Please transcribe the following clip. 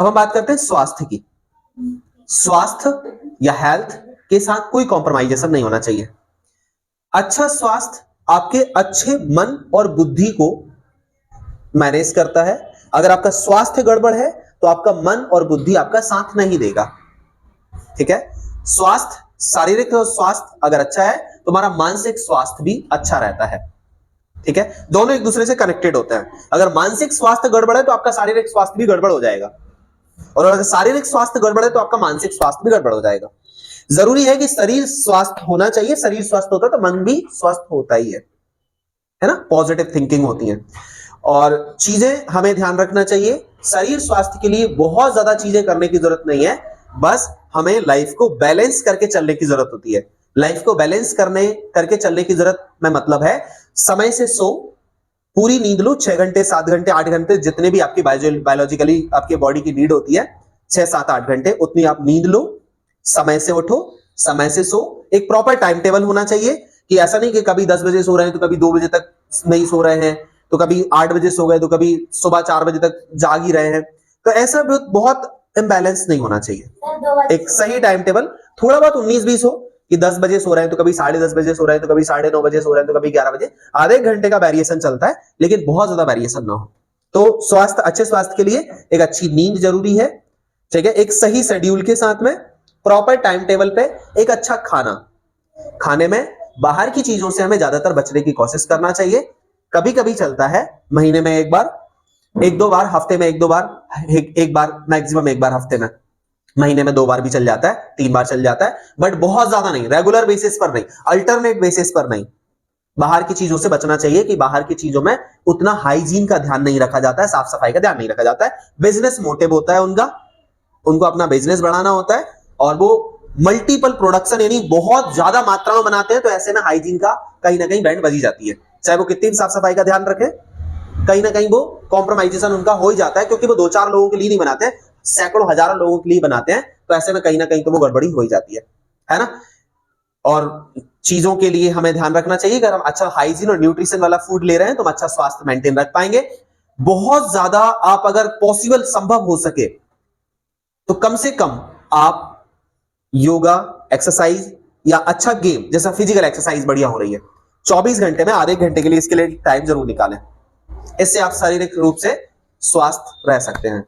अब हम बात करते हैं स्वास्थ्य की। स्वास्थ्य या हेल्थ के साथ कोई कॉम्प्रोमाइजेशन नहीं होना चाहिए। अच्छा स्वास्थ्य आपके अच्छे मन और बुद्धि को मैनेज करता है। अगर आपका स्वास्थ्य गड़बड़ है तो आपका मन और बुद्धि आपका साथ नहीं देगा। ठीक है, स्वास्थ्य, शारीरिक स्वास्थ्य अगर अच्छा है तो हमारा मानसिक स्वास्थ्य भी अच्छा रहता है। ठीक है, दोनों एक दूसरे से कनेक्टेड होते हैं। अगर मानसिक स्वास्थ्य गड़बड़ है तो आपका शारीरिक स्वास्थ्य भी गड़बड़ हो जाएगा, और अगर शारीरिक स्वास्थ्य गड़बड़ है तो आपका मानसिक स्वास्थ्य भी गड़बड़ हो जाएगा। जरूरी है कि शरीर स्वस्थ होना चाहिए, शरीर स्वस्थ होता है तो मन भी स्वस्थ होता ही है ना, पॉजिटिव थिंकिंग होती है। और चीजें हमें ध्यान रखना चाहिए, शरीर स्वास्थ्य के लिए बहुत ज्यादा चीजें करने की जरूरत नहीं है, बस हमें लाइफ को बैलेंस करके चलने की जरूरत होती है। लाइफ को बैलेंस करके चलने की जरूरत में मतलब है समय से सो, पूरी नींद लो, 6 घंटे 7 घंटे 8 घंटे, जितने भी आपकी बायोलॉजिकली आपके बॉडी की नीड होती है, 6 7 8 घंटे उतनी आप नींद लो, समय से उठो, समय से सो। एक प्रॉपर टाइम टेबल होना चाहिए कि ऐसा नहीं कि कभी 10 बजे सो रहे हैं तो कभी 2 बजे तक नहीं सो रहे हैं, तो कभी 8 बजे सो गए तो कभी सुबह 4 बजे तक जाग ही रहे हैं। तो ऐसा बहुत इम्बैलेंस नहीं होना चाहिए। एक सही टाइम टेबल, थोड़ा बहुत 19-20 हो कि 10 बजे सो रहे हैं तो कभी 10:30 बजे सो रहे हैं तो कभी 9:30 बजे सो रहे हैं तो कभी 11 बजे, आधे घंटे का वेरिएशन चलता है, लेकिन बहुत ज्यादा वेरिएशन ना हो। तो स्वास्थ्य, अच्छे स्वास्थ्य के लिए एक अच्छी नींद जरूरी है। ठीक है, एक सही शेड्यूल के साथ में प्रॉपर टाइम टेबल पे एक अच्छा खाना, खाने में बाहर की चीजों से हमें ज्यादातर बचने की कोशिश करना चाहिए। कभी कभी चलता है, महीने में एक बार, 1-2 बार, हफ्ते में 1-2 बार, एक बार, मैक्सिमम एक बार हफ्ते में, महीने में 2 बार भी चल जाता है, 3 बार चल जाता है, बट बहुत ज्यादा नहीं, रेगुलर बेसिस पर नहीं, अल्टरनेट बेसिस पर नहीं। बाहर की चीजों से बचना चाहिए कि बाहर की चीजों में उतना हाइजीन का ध्यान नहीं रखा जाता है, साफ सफाई का ध्यान नहीं रखा जाता है। बिजनेस मोटिव होता है उनका, उनको अपना बिजनेस बढ़ाना होता है, और वो मल्टीपल प्रोडक्शन यानी बहुत ज्यादा मात्रा में बनाते हैं, तो ऐसे में हाइजीन का कहीं ना कहीं बैंड बजी जाती है। चाहे वो कितनी साफ सफाई का ध्यान रखे, कहीं ना कहीं वो कॉम्प्रोमाइजेशन उनका हो ही जाता है, क्योंकि वो 2-4 लोगों के लिए नहीं बनाते, सैकड़ों हजारों लोगों के लिए बनाते हैं, तो ऐसे में कहीं ना कहीं तो वो गड़बड़ी हो ही जाती है ना। और चीजों के लिए हमें ध्यान रखना चाहिए, अगर हम अच्छा हाइजीन और न्यूट्रिशन वाला फूड ले रहे हैं तो हम अच्छा स्वास्थ्य मेंटेन रख पाएंगे। बहुत ज्यादा आप अगर पॉसिबल संभव हो सके तो कम से कम आप योगा, एक्सरसाइज या अच्छा गेम जैसा फिजिकल एक्सरसाइज बढ़िया हो रही है, 24 घंटे में आधे घंटे के लिए इसके लिए टाइम जरूर निकालें। इससे आप शारीरिक रूप से स्वस्थ रह सकते हैं।